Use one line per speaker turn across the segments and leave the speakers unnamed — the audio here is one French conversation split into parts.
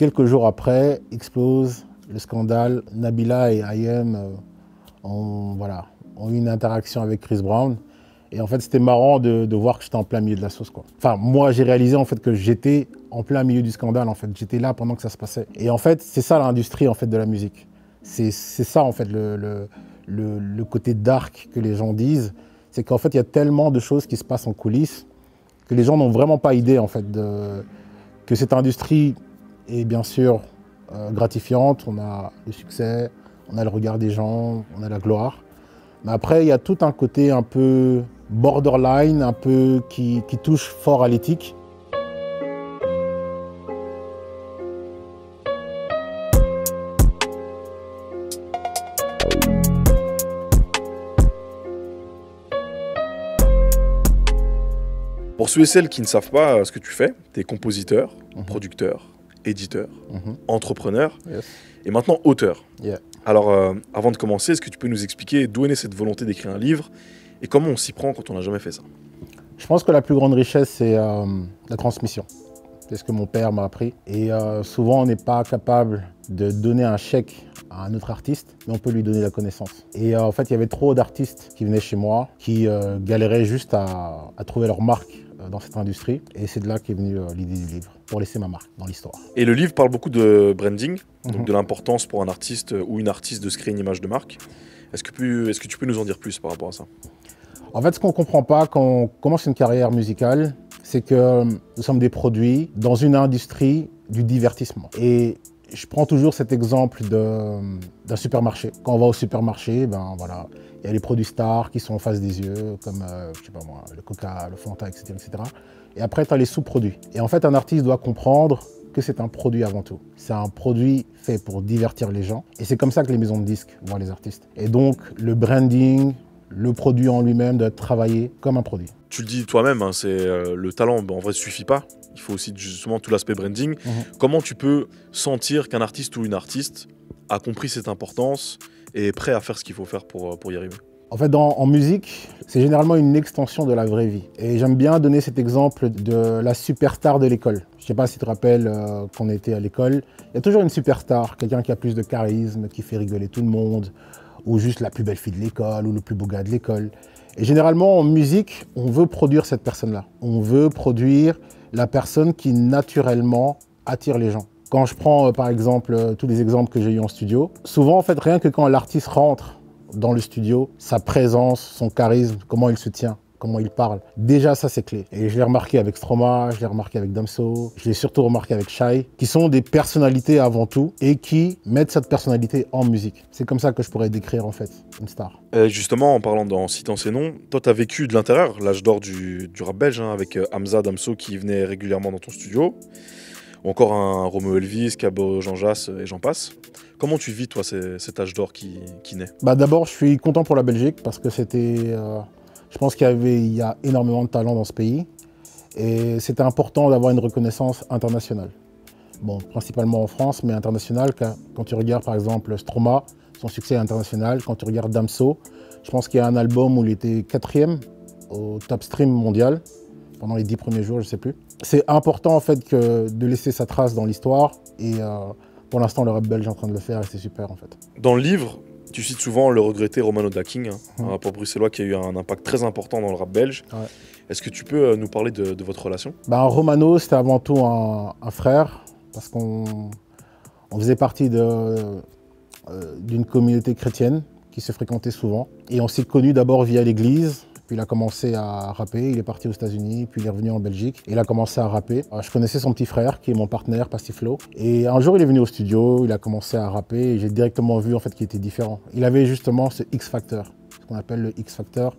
Quelques jours après, explose le scandale. Nabila et IAM ont eu une interaction avec Chris Brown. Et en fait, c'était marrant de voir que j'étais en plein milieu de la sauce, quoi. Enfin, moi, j'ai réalisé en fait que j'étais en plein milieu du scandale, en fait. J'étais là pendant que ça se passait. Et en fait, c'est ça l'industrie en fait de la musique. C'est ça en fait le côté dark que les gens disent. C'est qu'en fait, il y a tellement de choses qui se passent en coulisses que les gens n'ont vraiment pas idée en fait que cette industrie est bien sûr gratifiante. On a le succès, on a le regard des gens, on a la gloire. Mais après, il y a tout un côté un peu borderline, un peu qui touche fort à l'éthique.
Pour ceux et celles qui ne savent pas ce que tu fais, tu es compositeur, producteur, éditeur, entrepreneur et maintenant auteur. Alors, avant de commencer, est-ce que tu peux nous expliquer d'où est née cette volonté d'écrire un livre et comment on s'y prend quand on n'a jamais fait ça?
Je pense que la plus grande richesse, c'est la transmission. C'est ce que mon père m'a appris. Et souvent, on n'est pas capable de donner un chèque à un autre artiste, mais on peut lui donner la connaissance. Et en fait, il y avait trop d'artistes qui venaient chez moi, qui galéraient juste à trouver leur marque dans cette industrie. Et c'est de là qu'est venue l'idée du livre, pour laisser ma marque dans l'histoire.
Et le livre parle beaucoup de branding, donc de l'importance pour un artiste ou une artiste de se créer une image de marque. Est-ce que tu peux nous en dire plus par rapport à ça?
En fait, ce qu'on ne comprend pas quand on commence une carrière musicale, c'est que nous sommes des produits dans une industrie du divertissement. Et je prends toujours cet exemple d'un supermarché. Quand on va au supermarché, ben voilà, il y a les produits stars qui sont en face des yeux, comme je sais pas moi, le Coca, le Fanta, etc., etc. Et après, tu as les sous-produits. Et en fait, un artiste doit comprendre que c'est un produit avant tout. C'est un produit fait pour divertir les gens. Et c'est comme ça que les maisons de disques voient les artistes. Et donc, le branding, le produit en lui-même doit être travaillé comme un produit.
Tu le dis toi-même, hein, c'est le talent, en vrai, ne suffit pas. Il faut aussi justement tout l'aspect branding. Comment tu peux sentir qu'un artiste ou une artiste a compris cette importance et est prêt à faire ce qu'il faut faire pour y arriver?
En fait, en musique, c'est généralement une extension de la vraie vie. Et j'aime bien donner cet exemple de la superstar de l'école. Je ne sais pas si tu te rappelles qu'on était à l'école. Il y a toujours une superstar, quelqu'un qui a plus de charisme, qui fait rigoler tout le monde, ou juste la plus belle fille de l'école, ou le plus beau gars de l'école. Et généralement, en musique, on veut produire cette personne-là. On veut produire la personne qui, naturellement, attire les gens. Quand je prends, par exemple, tous les exemples que j'ai eus en studio, souvent, en fait, rien que quand l'artiste rentre dans le studio, sa présence, son charisme, comment il se tient, comment il parle, déjà, ça, c'est clé. Et je l'ai remarqué avec Stromae, je l'ai remarqué avec Damso, je l'ai surtout remarqué avec Shai, qui sont des personnalités avant tout et qui mettent cette personnalité en musique. C'est comme ça que je pourrais décrire, en fait, une star.
Justement, en citant ces noms, toi, tu as vécu de l'intérieur, l'âge d'or du rap belge, hein, avec Hamza, Damso qui venait régulièrement dans ton studio, ou encore un Romeo Elvis, Cabo, Jean Jass et j'en passe. Comment tu vis, toi, cet âge d'or qui naît?
D'abord, je suis content pour la Belgique parce que c'était... je pense qu'il y a énormément de talent dans ce pays et c'était important d'avoir une reconnaissance internationale. Bon, principalement en France, mais internationale. Quand tu regardes par exemple Stromae, son succès est international. Quand tu regardes Damso, je pense qu'il y a un album où il était 4e au top stream mondial pendant les 10 premiers jours, je ne sais plus. C'est important en fait de laisser sa trace dans l'histoire et pour l'instant le rap belge est en train de le faire et c'est super en fait.
Dans le livre, tu cites souvent le regretté Romano Daking, un rappeur bruxellois qui a eu un impact très important dans le rap belge. Ouais. Est-ce que tu peux nous parler de votre relation?
Romano, c'était avant tout un frère, parce qu'on faisait partie d'une communauté chrétienne qui se fréquentait souvent. Et on s'est connus d'abord via l'église, puis il a commencé à rapper, il est parti aux États-Unis, puis il est revenu en Belgique, et il a commencé à rapper. Je connaissais son petit frère, qui est mon partenaire, Pastiflo. Et un jour, il est venu au studio, il a commencé à rapper, et j'ai directement vu en fait, qu'il était différent. Il avait justement ce X-Factor, ce qu'on appelle le X-Factor.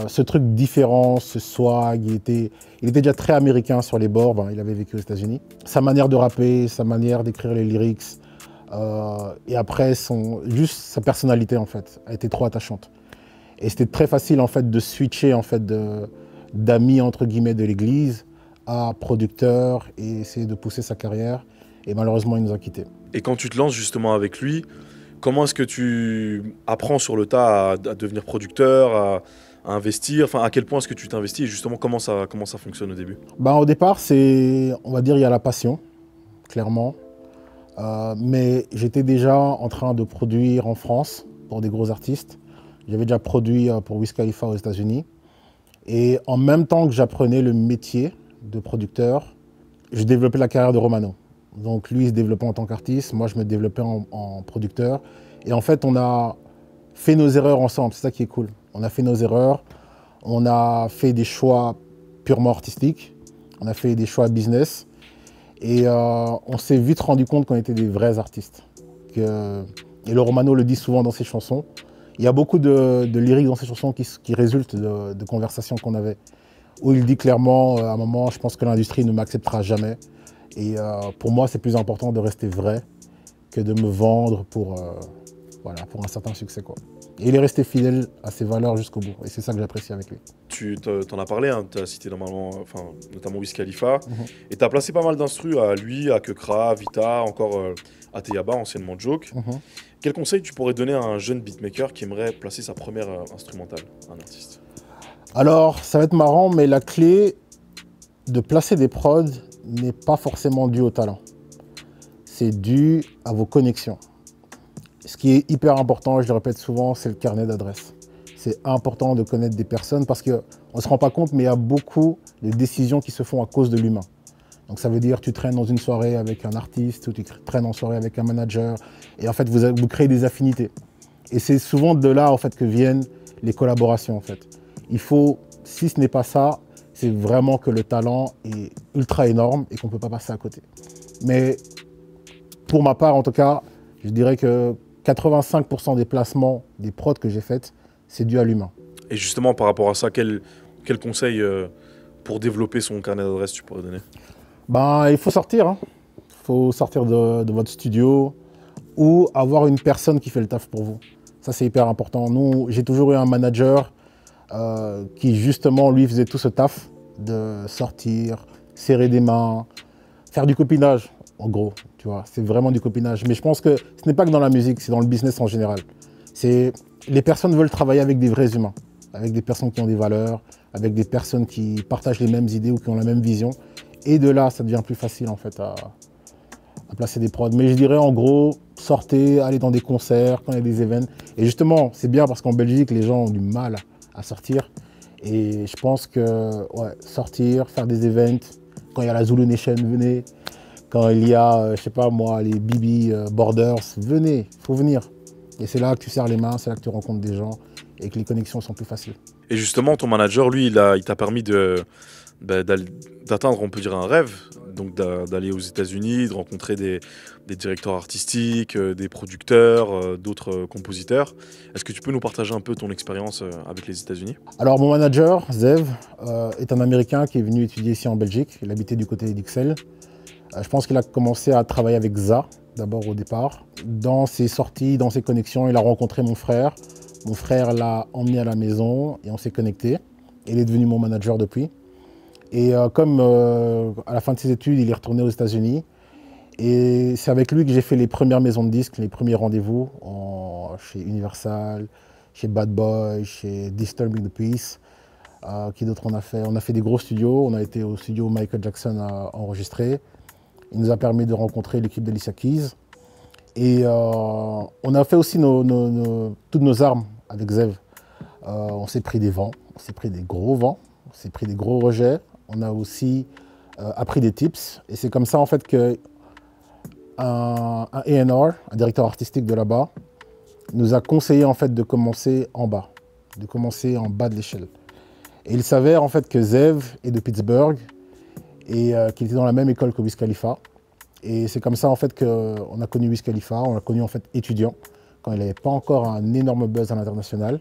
Ce truc différent, ce swag, il était déjà très américain sur les bords, il avait vécu aux États-Unis. Sa manière de rapper, sa manière d'écrire les lyrics, et après juste sa personnalité en fait, a été trop attachante. Et c'était très facile en fait de switcher en fait d'amis entre guillemets de l'église à producteur et essayer de pousser sa carrière. Et malheureusement, il nous a quittés.
Et quand tu te lances justement avec lui, comment est-ce que tu apprends sur le tas à devenir producteur, à investir, enfin à quel point est-ce que tu t'investis et justement comment ça fonctionne au début?
Au départ, on va dire il y a la passion, clairement. Mais j'étais déjà en train de produire en France pour des gros artistes. J'avais déjà produit pour Wiz Khalifa aux États-Unis. Et en même temps que j'apprenais le métier de producteur, je développais la carrière de Romano. Donc lui, il se développait en tant qu'artiste, moi, je me développais en producteur. Et en fait, on a fait nos erreurs ensemble, c'est ça qui est cool. On a fait nos erreurs, on a fait des choix purement artistiques, on a fait des choix business. Et on s'est vite rendu compte qu'on était des vrais artistes. Et le Romano le dit souvent dans ses chansons. Il y a beaucoup de lyriques dans ses chansons qui résultent de conversations qu'on avait. Où il dit clairement, à un moment, je pense que l'industrie ne m'acceptera jamais. Et pour moi, c'est plus important de rester vrai que de me vendre pour un certain succès, quoi. Et il est resté fidèle à ses valeurs jusqu'au bout. Et c'est ça que j'apprécie avec lui.
Tu t'en as parlé, hein, tu as cité notamment Wiz Khalifa. Et tu as placé pas mal d'instrus à lui, à Kekra, à Vita, encore à Teyaba, anciennement Joke. Quel conseil tu pourrais donner à un jeune beatmaker qui aimerait placer sa première instrumentale, un artiste?
Alors, ça va être marrant, mais la clé de placer des prods n'est pas forcément due au talent. C'est dû à vos connexions. Ce qui est hyper important, je le répète souvent, c'est le carnet d'adresses. C'est important de connaître des personnes parce qu'on ne se rend pas compte, mais il y a beaucoup de décisions qui se font à cause de l'humain. Donc ça veut dire tu traînes dans une soirée avec un artiste ou tu traînes en soirée avec un manager et en fait vous créez des affinités. Et c'est souvent de là en fait que viennent les collaborations en fait. Il faut, si ce n'est pas ça, c'est vraiment que le talent est ultra énorme et qu'on ne peut pas passer à côté. Mais pour ma part en tout cas, je dirais que 85% des placements, des prods que j'ai faites, c'est dû à l'humain.
Et justement, par rapport à ça, quel conseil pour développer son carnet d'adresses tu pourrais donner?
Il faut sortir. Hein. Il faut sortir de votre studio ou avoir une personne qui fait le taf pour vous. Ça, c'est hyper important. Nous, j'ai toujours eu un manager qui, justement, lui, faisait tout ce taf de sortir, serrer des mains, faire du copinage, en gros. Tu vois, c'est vraiment du copinage. Mais je pense que ce n'est pas que dans la musique, c'est dans le business en général. Les personnes veulent travailler avec des vrais humains, avec des personnes qui ont des valeurs, avec des personnes qui partagent les mêmes idées ou qui ont la même vision. Et de là, ça devient plus facile en fait à placer des prods. Mais je dirais en gros, sortez, allez dans des concerts, quand il y a des événements. Et justement, c'est bien parce qu'en Belgique, les gens ont du mal à sortir. Et je pense que sortir, faire des événements, quand il y a la Zulu Nation, venez. Quand il y a, je sais pas moi, les Bibi Borders, venez, il faut venir. Et c'est là que tu serres les mains, c'est là que tu rencontres des gens et que les connexions sont plus faciles.
Et justement, ton manager, lui, il t'a permis d'atteindre, on peut dire, un rêve, donc d'aller aux États-Unis, de rencontrer des directeurs artistiques, des producteurs, d'autres compositeurs. Est-ce que tu peux nous partager un peu ton expérience avec les États-Unis?
Alors, mon manager, Zev, est un Américain qui est venu étudier ici en Belgique. Il habitait du côté d'Ixelles. Je pense qu'il a commencé à travailler avec ZA, d'abord au départ. Dans ses sorties, dans ses connexions, il a rencontré mon frère. Mon frère l'a emmené à la maison et on s'est connectés. Il est devenu mon manager depuis. Et comme à la fin de ses études, il est retourné aux États-Unis. Et c'est avec lui que j'ai fait les premières maisons de disques, les premiers rendez-vous chez Universal, chez Bad Boy, chez Disturbing the Peace. Qui d'autre on a fait? On a fait des gros studios. On a été au studio où Michael Jackson a enregistré. Il nous a permis de rencontrer l'équipe d'Alicia Keys. Et on a fait aussi toutes nos armes avec Zev. On s'est pris des vents, on s'est pris des gros vents, on s'est pris des gros rejets. On a aussi appris des tips. Et c'est comme ça en fait qu'un A&R, un directeur artistique de là-bas, nous a conseillé en fait de commencer en bas, de commencer en bas de l'échelle. Et il s'avère en fait que Zev est de Pittsburgh et qu'il était dans la même école que Wiz Khalifa. Et c'est comme ça en fait qu'on a connu Wiz Khalifa, on l'a connu en fait étudiant, quand il n'avait pas encore un énorme buzz à l'international.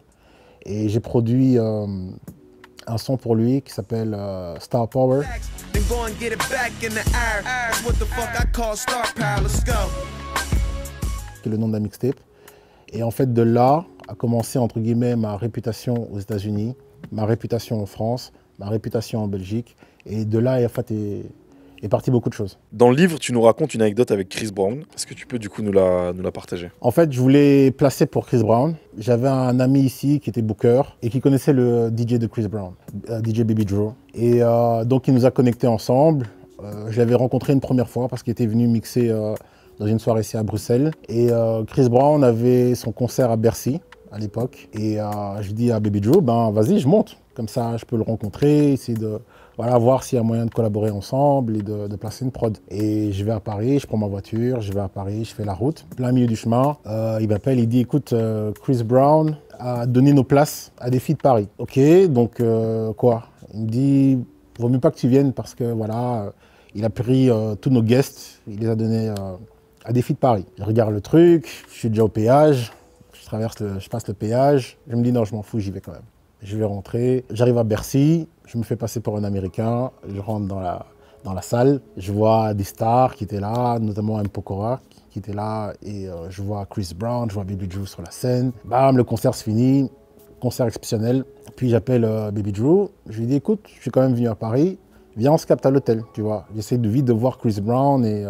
Et j'ai produit un son pour lui qui s'appelle Star Power. Qui est le nom de la mixtape. Et en fait de là a commencé entre guillemets ma réputation aux États-Unis, ma réputation en France, ma réputation en Belgique. Et de là, en fait, est parti beaucoup de choses.
Dans le livre, tu nous racontes une anecdote avec Chris Brown. Est-ce que tu peux du coup nous la partager?
En fait, je voulais placer pour Chris Brown. J'avais un ami ici qui était booker et qui connaissait le DJ de Chris Brown, DJ Baby Drew. Et donc, il nous a connectés ensemble. Je l'avais rencontré une première fois parce qu'il était venu mixer dans une soirée ici à Bruxelles. Et Chris Brown avait son concert à Bercy à l'époque. Et je dis à Baby Joe, ben vas-y, je monte. Comme ça, je peux le rencontrer, essayer de voir s'il y a moyen de collaborer ensemble et de placer une prod. Et je vais à Paris, je prends ma voiture, je vais à Paris, je fais la route. Plein milieu du chemin, il m'appelle, il dit, écoute, Chris Brown a donné nos places à des filles de Paris. Ok, donc quoi? Il me dit, vaut mieux pas que tu viennes parce que voilà, il a pris tous nos guests, il les a donnés à des filles de Paris. Je regarde le truc, je suis déjà au péage, je passe le péage, je me dis non, je m'en fous, j'y vais quand même. Je vais rentrer, j'arrive à Bercy, je me fais passer pour un Américain, je rentre dans la salle, je vois des stars qui étaient là, notamment M. Pokora qui était là, et je vois Chris Brown, je vois Baby Drew sur la scène. Bam, le concert se finit, concert exceptionnel. Puis j'appelle Baby Drew, je lui dis écoute, je suis quand même venu à Paris, viens on se capte à l'hôtel, tu vois. J'essaie de vite de voir Chris Brown et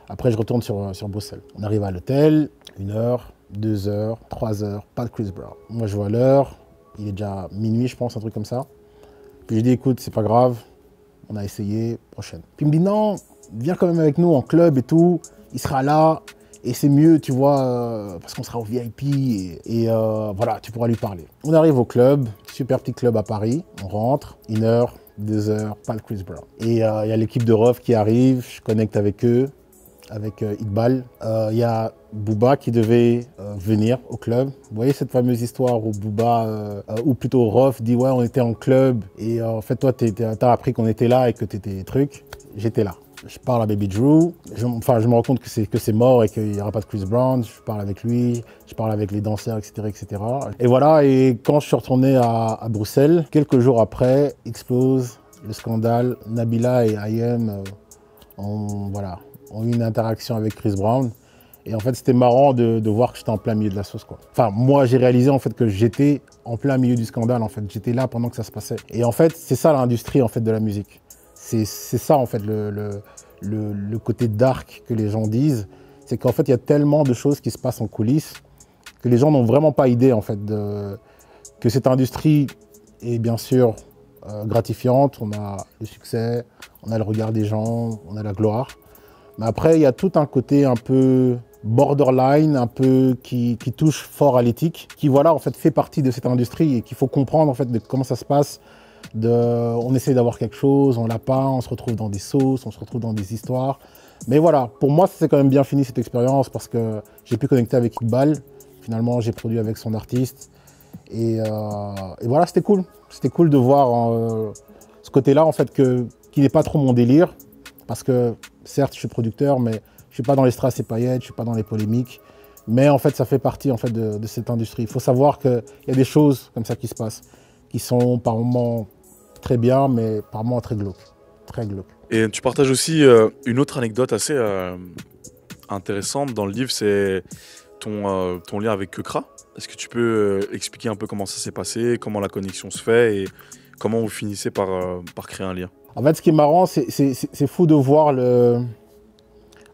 après je retourne sur Bruxelles. On arrive à l'hôtel, 1 heure, 2 heures, 3 heures, pas de Chris Brown. Moi je vois l'heure. Il est déjà minuit, je pense, un truc comme ça. Puis je dis, écoute, c'est pas grave, on a essayé, prochaine. Puis il me dit, non, viens quand même avec nous en club et tout, il sera là, et c'est mieux, tu vois, parce qu'on sera au VIP, et voilà, tu pourras lui parler. On arrive au club, super petit club à Paris, on rentre, 1 heure, 2 heures, pas le Chris Brown. Et il y a l'équipe de Rof qui arrive, je connecte avec eux, avec Iqbal. Il y a Booba qui devait venir au club. Vous voyez cette fameuse histoire où Booba, ou plutôt Rof, dit ouais on était en club et en fait toi t'as appris qu'on était là et que t'étais truc. J'étais là. Je parle à Baby Drew, je me rends compte que c'est mort et qu'il n'y aura pas de Chris Brown. Je parle avec lui, je parle avec les danseurs, etc., etc. Et voilà, et quand je suis retourné à Bruxelles, quelques jours après, explose le scandale. Nabila et IM ont eu une interaction avec Chris Brown. Et en fait, c'était marrant de voir que j'étais en plein milieu de la sauce, quoi. Enfin, moi, j'ai réalisé en fait que j'étais en plein milieu du scandale, en fait. J'étais là pendant que ça se passait. Et en fait, c'est ça l'industrie en fait de la musique. C'est ça en fait le côté dark que les gens disent. C'est qu'en fait, il y a tellement de choses qui se passent en coulisses que les gens n'ont vraiment pas idée en fait que cette industrie est bien sûr gratifiante. On a le succès, on a le regard des gens, on a la gloire. Mais après, il y a tout un côté un peu borderline, un peu qui touche fort à l'éthique, qui voilà, en fait, fait partie de cette industrie et qu'il faut comprendre en fait de comment ça se passe. On essaie d'avoir quelque chose, on l'a pas, on se retrouve dans des sauces, on se retrouve dans des histoires. Mais voilà, pour moi, c'est quand même bien fini cette expérience parce que j'ai pu connecter avec Iqbal. Finalement, j'ai produit avec son artiste. Et voilà, c'était cool. C'était cool de voir ce côté-là, en fait, qui n'est pas trop mon délire. Parce que, certes, je suis producteur, mais je ne suis pas dans les strass et paillettes, je ne suis pas dans les polémiques. Mais en fait, ça fait partie en fait, de cette industrie. Il faut savoir qu'il y a des choses comme ça qui se passent, qui sont par moments très bien, mais par moments très glauques. Très glauques.
Et tu partages aussi une autre anecdote assez intéressante dans le livre, c'est ton lien avec Keukra. Est-ce que tu peux expliquer un peu comment ça s'est passé, comment la connexion se fait et comment vous finissez par créer un lien?
En fait, ce qui est marrant, c'est fou de voir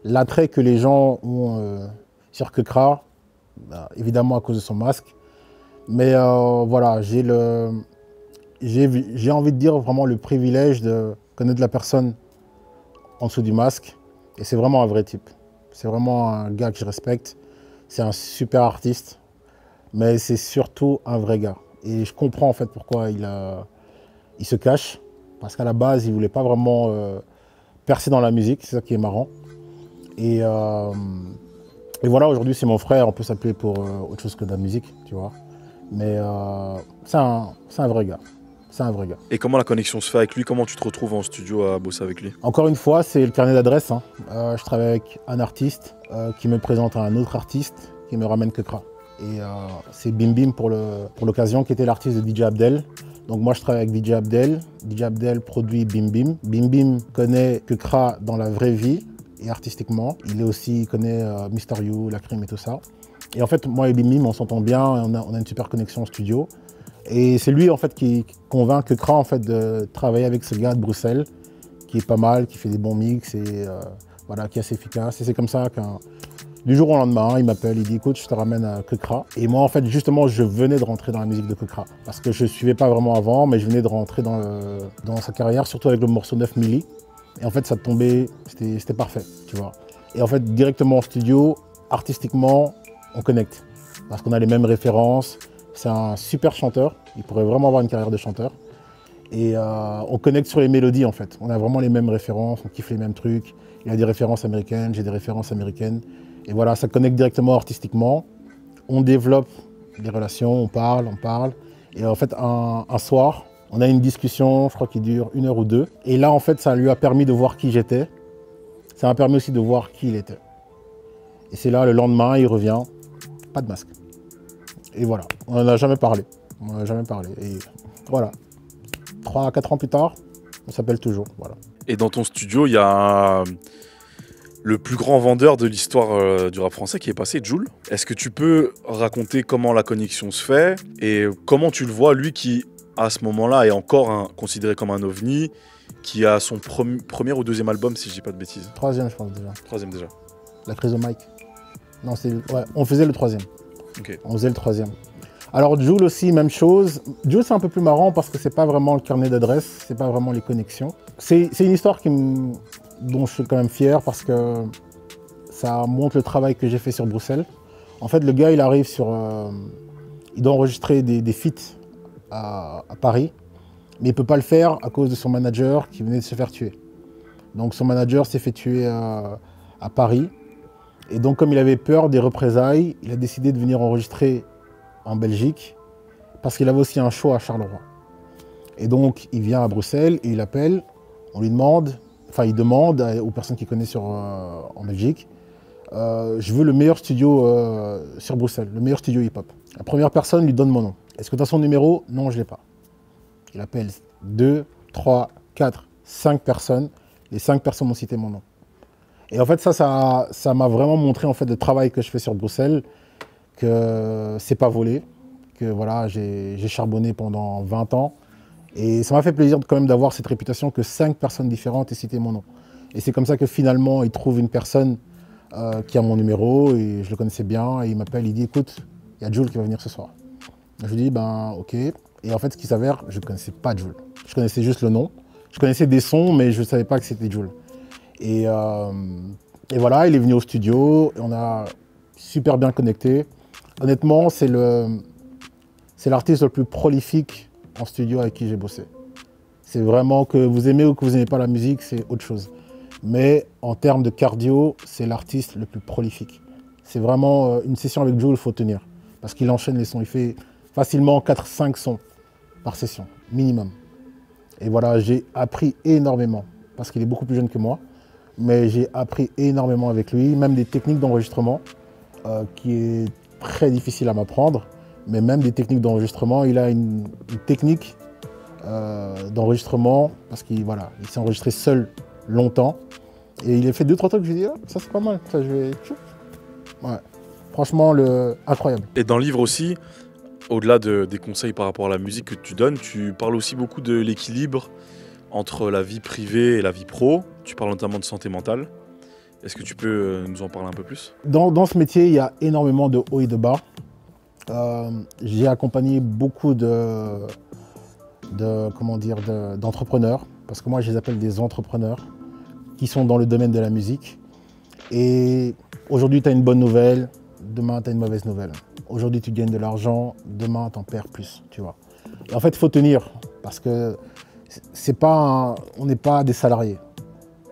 l'attrait que les gens ont sur Keukra, évidemment à cause de son masque. Mais voilà, j'ai envie de dire vraiment le privilège de connaître la personne en dessous du masque. Et c'est vraiment un vrai type. C'est vraiment un gars que je respecte. C'est un super artiste. Mais c'est surtout un vrai gars. Et je comprends en fait pourquoi il se cache. Parce qu'à la base, il ne voulait pas vraiment percer dans la musique. C'est ça qui est marrant. Et voilà, aujourd'hui, c'est mon frère. On peut s'appeler pour autre chose que de la musique, tu vois. Mais c'est un vrai gars. C'est un vrai gars.
Et comment la connexion se fait avec lui? Comment tu te retrouves en studio à bosser avec lui?
Encore une fois, c'est le carnet d'adresse. Hein. Je travaille avec un artiste qui me présente à un autre artiste qui me ramène Keukra. Et c'est Bim Bim pour l'occasion, qui était l'artiste de DJ Abdel. Donc moi, je travaille avec DJ Abdel. DJ Abdel produit Bim Bim. Bim Bim connaît Keukra dans la vraie vie et artistiquement. Il connaît Mr. You, La Crime et tout ça. Et en fait, moi et Bim Bim, on s'entend bien, on a une super connexion au studio. Et c'est lui en fait qui convainc Keukra en fait de travailler avec ce gars de Bruxelles, qui est pas mal, qui fait des bons mix et voilà, qui est assez efficace. Et c'est comme ça qu'un du jour au lendemain, il m'appelle, il dit écoute, je te ramène à Keukra. Et moi en fait, justement, je venais de rentrer dans la musique de Keukra. Parce que je ne suivais pas vraiment avant, mais je venais de rentrer dans sa carrière, surtout avec le morceau 9 milli. Et en fait, ça tombait, c'était parfait, tu vois. Et en fait, directement en studio, artistiquement, on connecte. Parce qu'on a les mêmes références. C'est un super chanteur. Il pourrait vraiment avoir une carrière de chanteur. Et on connecte sur les mélodies, en fait. On a vraiment les mêmes références, on kiffe les mêmes trucs. Il a des références américaines, j'ai des références américaines. Et voilà, ça connecte directement artistiquement. On développe des relations, on parle. Et en fait, un soir, on a une discussion, je crois qu'il dure 1 heure ou 2. Et là, en fait, ça lui a permis de voir qui j'étais. Ça m'a permis aussi de voir qui il était. Et c'est là, le lendemain, il revient, pas de masque. Et voilà, on n'en a jamais parlé. Et voilà, 3 à 4 ans plus tard, on s'appelle toujours. Voilà.
Et dans ton studio, il y a le plus grand vendeur de l'histoire du rap français qui est passé, Jul. Est-ce que tu peux raconter comment la connexion se fait et comment tu le vois, lui qui, à ce moment-là, est encore considéré comme un ovni, qui a son premier ou deuxième album, si je dis pas de bêtises.
3e, je pense déjà.
3e déjà.
La crise au mic. Non, ouais, on faisait le 3e.
Okay.
On faisait le 3e. Alors Jul aussi, même chose. Jul, c'est un peu plus marrant parce que c'est pas vraiment le carnet d'adresses, c'est pas vraiment les connexions. C'est une histoire dont je suis quand même fier parce que ça montre le travail que j'ai fait sur Bruxelles. En fait, le gars, il arrive il doit enregistrer des feats à Paris, mais il peut pas le faire à cause de son manager qui venait de se faire tuer. Donc son manager s'est fait tuer à Paris. Et donc, comme il avait peur des représailles, il a décidé de venir enregistrer en Belgique parce qu'il avait aussi un show à Charleroi. Et donc, il vient à Bruxelles et il appelle, il demande aux personnes qu'il connaît en Belgique, je veux le meilleur studio sur Bruxelles, le meilleur studio hip-hop. La première personne lui donne mon nom. Est-ce que tu as son numéro? Non, je ne l'ai pas. Il appelle 2, 3, 4, 5 personnes. Les 5 personnes ont cité mon nom. Et en fait, ça m'a vraiment montré en fait, le travail que je fais sur Bruxelles, que c'est pas volé, que voilà, j'ai charbonné pendant 20 ans. Et ça m'a fait plaisir quand même d'avoir cette réputation que 5 personnes différentes aient cité mon nom. Et c'est comme ça que finalement, il trouve une personne qui a mon numéro, et je le connaissais bien, et il m'appelle, il dit, écoute, il y a Jul qui va venir ce soir. Je lui dis, ben ok. Et en fait, ce qui s'avère, je ne connaissais pas Jul. Je connaissais juste le nom. Je connaissais des sons, mais je ne savais pas que c'était Jul. Et voilà, il est venu au studio, et on a super bien connecté. Honnêtement, c'est l'artiste le plus prolifique en studio avec qui j'ai bossé. C'est vraiment que vous aimez ou que vous n'aimez pas la musique, c'est autre chose. Mais en termes de cardio, c'est l'artiste le plus prolifique. C'est vraiment une session avec Jul, il faut tenir. Parce qu'il enchaîne les sons, il fait facilement 4-5 sons par session, minimum. Et voilà, j'ai appris énormément, parce qu'il est beaucoup plus jeune que moi. Mais j'ai appris énormément avec lui, même des techniques d'enregistrement, qui est très difficile à m'apprendre. Mais même des techniques d'enregistrement, il a une technique d'enregistrement, parce qu'il s'est enregistré seul longtemps. Et il a fait 2-3 trucs, je lui ai dit, oh, ça c'est pas mal, ça je vais... Ouais. Franchement, incroyable.
Et dans le livre aussi, au-delà des conseils par rapport à la musique que tu donnes, tu parles aussi beaucoup de l'équilibre entre la vie privée et la vie pro. Tu parles notamment de santé mentale. Est-ce que tu peux nous en parler un peu plus? Dans
ce métier, il y a énormément de hauts et de bas. J'ai accompagné beaucoup d'entrepreneurs, parce que moi je les appelle des entrepreneurs, qui sont dans le domaine de la musique. Et aujourd'hui, tu as une bonne nouvelle, demain, tu as une mauvaise nouvelle. Aujourd'hui, tu gagnes de l'argent, demain, tu en perds plus, tu vois. Et en fait, il faut tenir, parce que on n'est pas des salariés.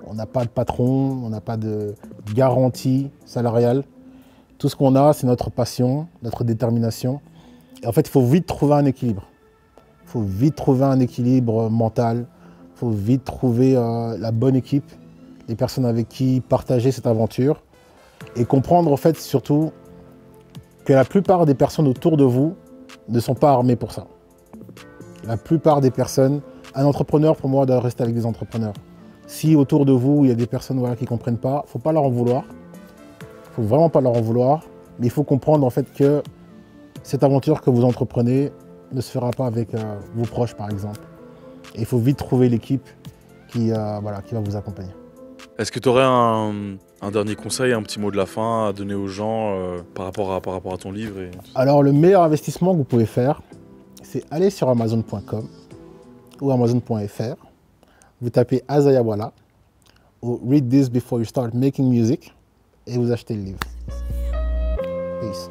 On n'a pas de patron, on n'a pas de garantie salariale. Tout ce qu'on a, c'est notre passion, notre détermination. Et en fait, il faut vite trouver un équilibre. Il faut vite trouver un équilibre mental. Il faut vite trouver la bonne équipe, les personnes avec qui partager cette aventure. Et comprendre, en fait, surtout, que la plupart des personnes autour de vous ne sont pas armées pour ça. La plupart des personnes, un entrepreneur, pour moi, doit rester avec des entrepreneurs. Si autour de vous, il y a des personnes qui ne comprennent pas, il ne faut pas leur en vouloir. Il ne faut vraiment pas leur en vouloir. Mais il faut comprendre en fait que cette aventure que vous entreprenez ne se fera pas avec vos proches, par exemple. Et il faut vite trouver l'équipe qui va vous accompagner.
Est-ce que tu aurais un dernier conseil, un petit mot de la fin à donner aux gens par rapport à ton livre
Alors, le meilleur investissement que vous pouvez faire, c'est aller sur Amazon.com ou Amazon.fr. Vous tapez Azayawala ou Read this before you start making music. et vous achetez le livre. Peace.